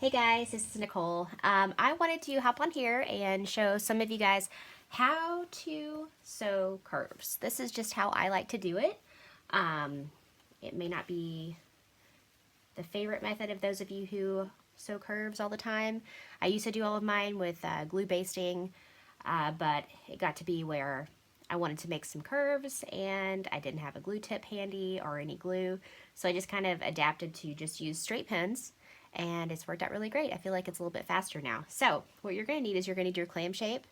Hey guys, this is Nicole. I wanted to hop on here and show some of you guys how to sew curves. This is just how I like to do it. It may not be the favorite method of those of you who sew curves all the time. I used to do all of mine with glue basting, but it got to be where I wanted to make some curves and I didn't have a glue tip handy or any glue, so I just kind of adapted to just use straight pins, and it's worked out really great. I feel like it's a little bit faster now. So what you're going to need is you're going to need your clam shape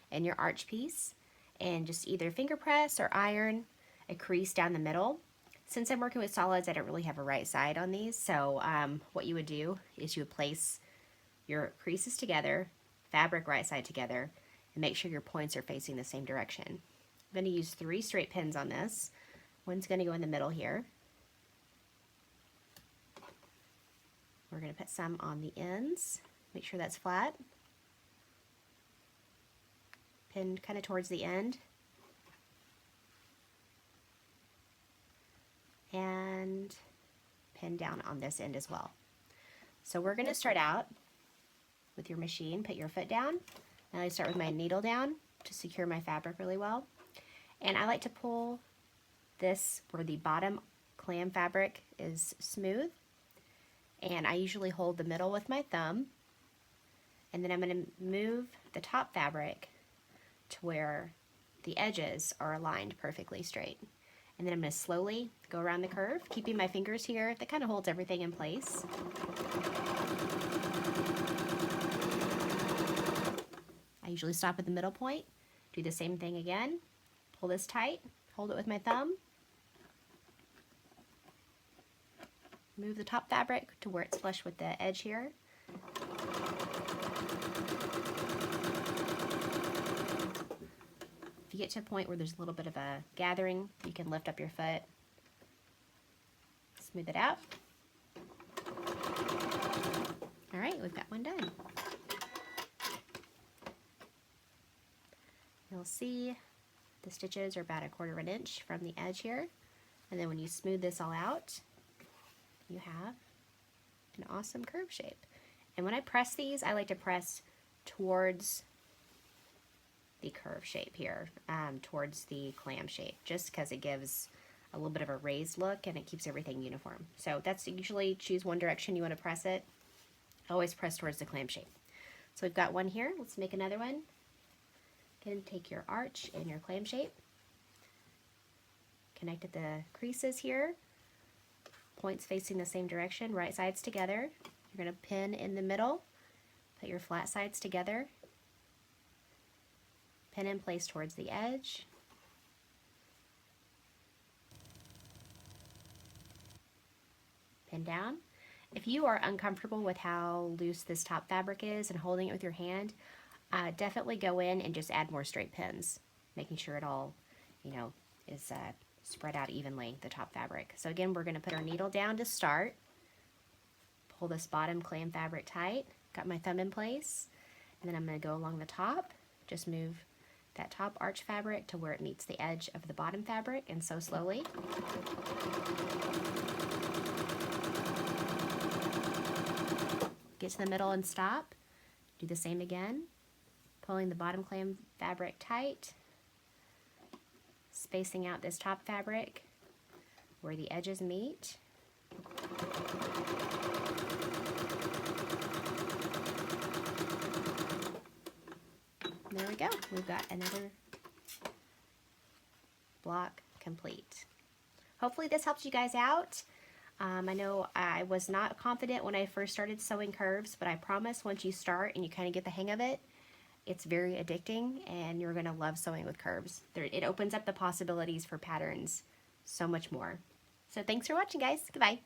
and your arch piece, and just either finger press or iron a crease down the middle. Since I'm working with solids, I don't really have a right side on these, so what you would do is you would place your creases together, fabric right side together, and make sure your points are facing the same direction. I'm going to use 3 straight pins on this. One's going to go in the middle here. We're going to put some on the ends, make sure that's flat. Pin kind of towards the end. And pin down on this end as well. So we're going to start out with your machine. Put your foot down, and I start with my needle down to secure my fabric really well. And I like to pull this where the bottom clam fabric is smooth, and I usually hold the middle with my thumb, and then I'm going to move the top fabric to where the edges are aligned perfectly straight. And then I'm going to slowly go around the curve, keeping my fingers here. That kind of holds everything in place. I usually stop at the middle point. Do the same thing again. Pull this tight, hold it with my thumb. Move the top fabric to where it's flush with the edge here. If you get to a point where there's a little bit of a gathering, you can lift up your foot, smooth it out. All right, we've got one done. You'll see the stitches are about 1/4 inch from the edge here, and then when you smooth this all out, you have an awesome curve shape. And when I press these, I like to press towards the curve shape here, towards the clam shape, just because it gives a little bit of a raised look and it keeps everything uniform. So that's usually choose one direction you want to press it. Always press towards the clam shape. So we've got one here. Let's make another one. Again, take your arch and your clam shape. Connect at the creases here. Points facing the same direction, right sides together. You're going to pin in the middle. Put your flat sides together. Pin in place towards the edge. Pin down. If you are uncomfortable with how loose this top fabric is and holding it with your hand, definitely go in and just add more straight pins, making sure it all, is spread out evenly, the top fabric. So again, we're going to put our needle down to start. Pull this bottom clam fabric tight. Got my thumb in place. And then I'm going to go along the top. Just move that top arch fabric to where it meets the edge of the bottom fabric, and sew slowly. Get to the middle and stop. Do the same again. Pulling the bottom clam fabric tight. Spacing out this top fabric where the edges meet. There we go. We've got another block complete. Hopefully this helps you guys out. I know I was not confident when I first started sewing curves, but I promise once you start and you kind of get the hang of it, it's very addicting and you're going to love sewing with curves. It opens up the possibilities for patterns so much more. So thanks for watching, guys. Goodbye.